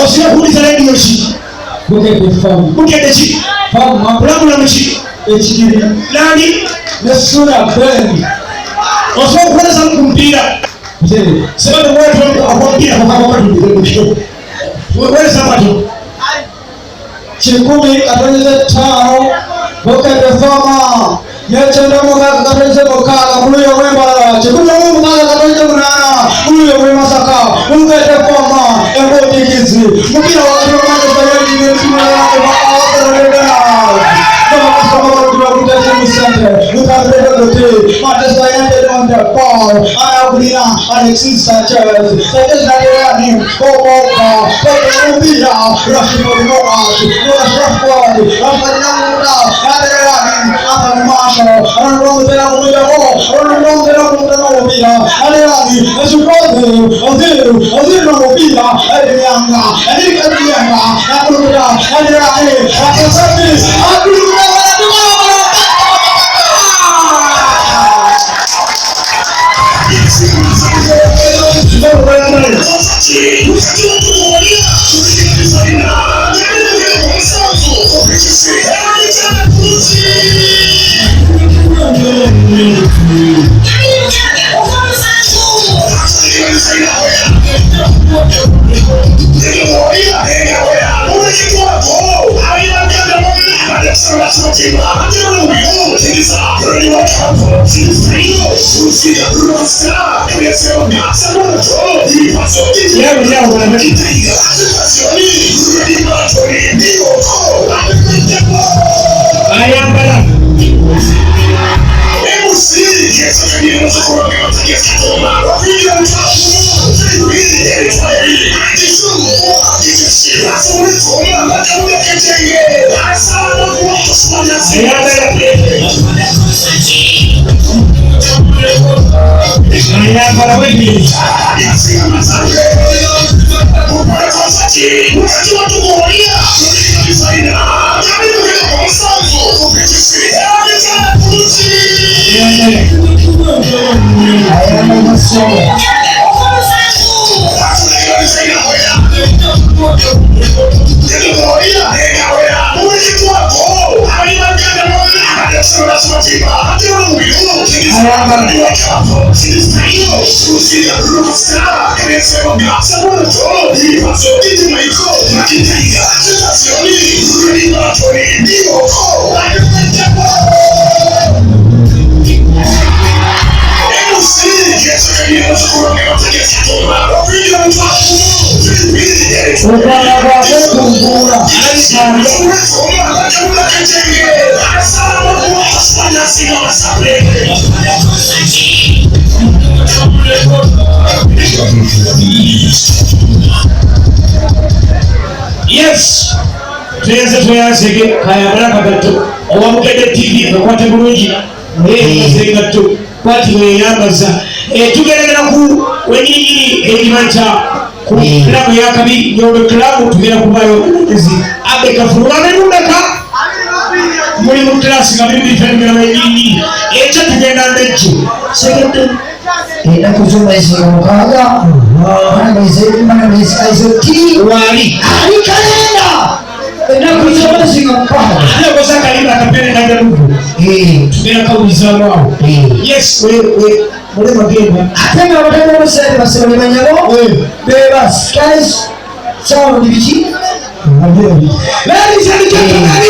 Osira kuuliza radio ki? Bukete ki? Kulabulamu ki? Nani? Nesura bendi. Osobola okukoleza ku mupiira. Sebade mwetu akwapira kukakwatu. Weza watu. Chikumi katonyeze tano. Bukete fama. Yachenda muka katonyeze mukala. Muluyo wembala. Chikumi mukala katonyeze munana. Muluyo wemasaka. Bukete fama. Embodikizi. Mukira wakati wakati sayari ni Alexis Sanchez, yes. Tuyasege kaya baraka gato. Owamukede TV bakwate bulungi. Gato. Kwati mweyambaza. Tugeragera ku wenyini ekimancha ku klabu ya kabi yobe klabu tugera kubayo ezi abeka furuwa nundaka muri mu class nga bibi fengera wenyini echa tugenda ndecho second ina kuzuma isi mukaga mana mezi ti wali ali kalenda ina kuzuma isi mukaga ale kosa kalenda kapene na jarubu tugera kauliza wao yes we muri magenda atenga batanga basere basere banyabo bebas guys sound biki ladies and gentlemen.